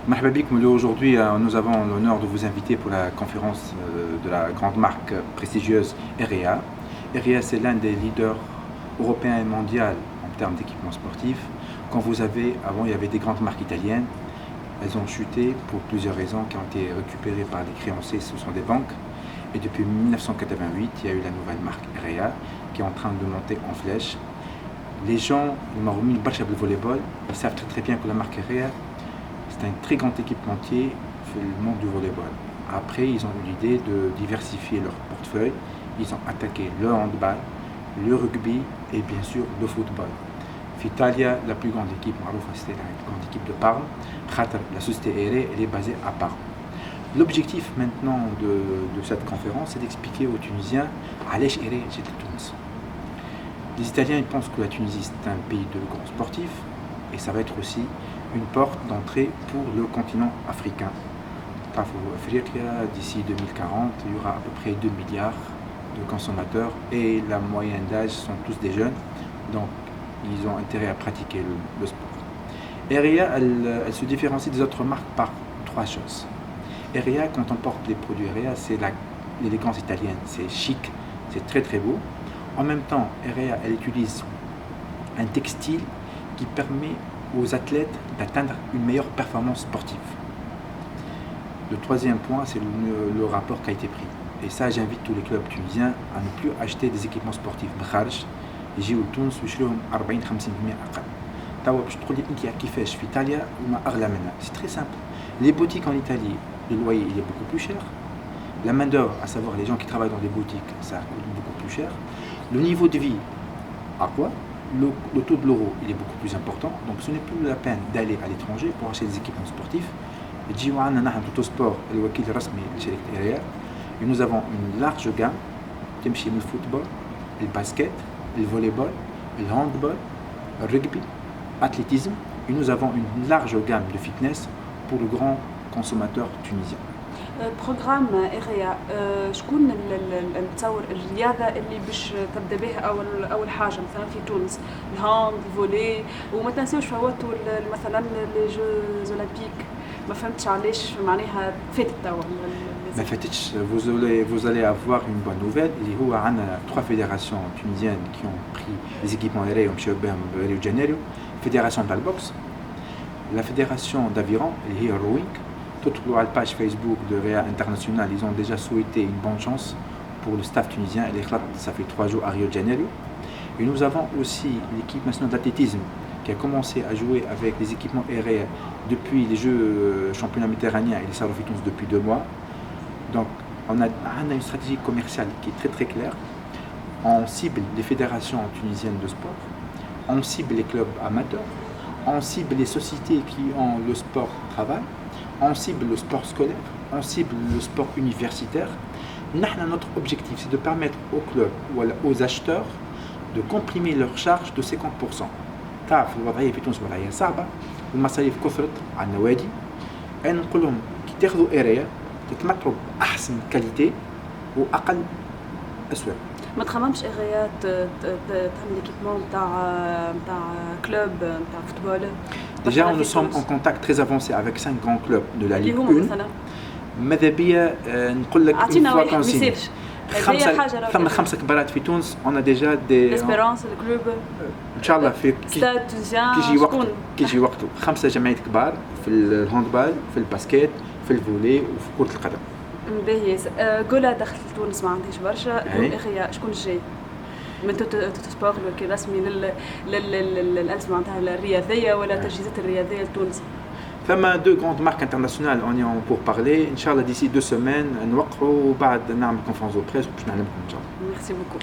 Marhaba bikoum. Aujourd'hui, nous avons l'honneur de vous inviter pour la conférence de la grande marque prestigieuse EREA. EREA, c'est l'un des leaders européens et mondiaux en termes d'équipements sportifs. Quand vous avez, avant, il y avait des grandes marques italiennes. Elles ont chuté pour plusieurs raisons qui ont été récupérées par les créanciers, ce sont des banques. Et depuis 1988, il y a eu la nouvelle marque EREA qui est en train de monter en flèche. Les gens, ils m'ont remis le bâche le volleyball, ils savent très bien que la marque EREA, c'est un très grand équipementier pour le monde du volleyball. Après, ils ont eu l'idée de diversifier leur portefeuille. Ils ont attaqué le handball, le rugby et bien sûr le football. Fitalia, la plus grande équipe, c'était la grande équipe de Parme. La société EREA, elle est basée à Parme. L'objectif maintenant de cette conférence, c'est d'expliquer aux Tunisiens Alech EREA c'est Tunis. Les Italiens ils pensent que la Tunisie c'est un pays de grands sportifs et ça va être aussi une porte d'entrée pour le continent africain. D'ici 2040, il y aura à peu près 2 milliards de consommateurs et la moyenne d'âge sont tous des jeunes, donc ils ont intérêt à pratiquer le sport. EREA, elle se différencie des autres marques par 3 choses. EREA, quand on porte les produits EREA, c'est l'élégance italienne, c'est chic, c'est très beau. En même temps, EREA, elle utilise un textile qui permet aux athlètes d'atteindre une meilleure performance sportive. Le troisième point, c'est le rapport qualité-prix. Et ça, j'invite tous les clubs tunisiens à ne plus acheter des équipements sportifs بخارج يجيو لتونس ويشريوهم 40-50% أقل. توا باش تقول لي أنت كيفاش في إيطاليا وما أغلى منها. C'est très simple. Les boutiques en Italie, le loyer il est beaucoup plus cher. La main d'œuvre, à savoir les gens qui travaillent dans des boutiques, ça coûte beaucoup plus cher. Le niveau de vie, à quoi le taux de l'euro il est beaucoup plus important, donc ce n'est plus la peine d'aller à l'étranger pour acheter des équipements sportifs. Et nous avons une large gamme, le football, le basket, le volleyball, le handball, le rugby, l'athlétisme, et nous avons une large gamme de fitness pour le grand consommateur tunisien. بروغرام إغيا شكون نتصور الرياضة اللي باش تبدا بها أول حاجة مثلا في تونس الهاند الفولي وما تنساوش فواتوا مثلا لي جوز أولمبيك ما فهمتش علاش معناها فاتت توا ما فاتتش. Vous allez avoir une bonne nouvelle. اللي هو عندنا 3 fédérations tunisiennes qui ont pris les équipements EREA ومشاو بهم بريو دي جانيرو. Fédération de la boxe, la fédération d'aviron اللي هي الروينج. Toute la page Facebook de EREA International, ils ont déjà souhaité une bonne chance pour le staff tunisien. Ça fait 3 jours à Rio de Janeiro. Et nous avons aussi l'équipe nationale d'athlétisme qui a commencé à jouer avec les équipements EREA depuis les Jeux championnats méditerranéens et les Salofitons depuis 2 mois. Donc on a une stratégie commerciale qui est très claire. On cible les fédérations tunisiennes de sport, on cible les clubs amateurs, on cible les sociétés qui ont le sport travail, on cible le sport scolaire, on cible le sport universitaire. Notre objectif, c'est de permettre aux clubs ou aux acheteurs de comprimer leurs charges de 50%. تعرف الوضعية في تونس وضعية صعبة والمصاريف كثرت على النوادي. أنا نقول لهم كي تاخذوا إيريا تتمتعوا بأحسن كاليتي وأقل أسواق. ما تخممش إغيا تعمل ليكيبمون نتاع كلوب نتاع فوتبول؟ Déjà, nous sommes en contact très avancé avec 5 grands clubs de la Ligue 1. ماذا بيا نقول لك une fois qu'on signe. ثم 5 كبارات في تونس. On a déjà des l'Espérance الكلوب ان شاء الله في كيجي وقته 5 جمعيات كبار في الهاندبال في الباسكيت في الفولي وفي كرة القدم. باهي قولها دخلت تونس ما عنديش برشا. إغيا شكون الجاي من توتسبور الوكيل الرسمي للأنظمة نتاع الرياضية ولا التجهيزات الرياضية لتونس؟ ثم 2 grandes marques internationales on est en pour parler. ان شاء الله d'ici 2 semaines نوقعوا وبعد نعمل conférence de presse باش نعلمكم ان شاء الله. Merci beaucoup.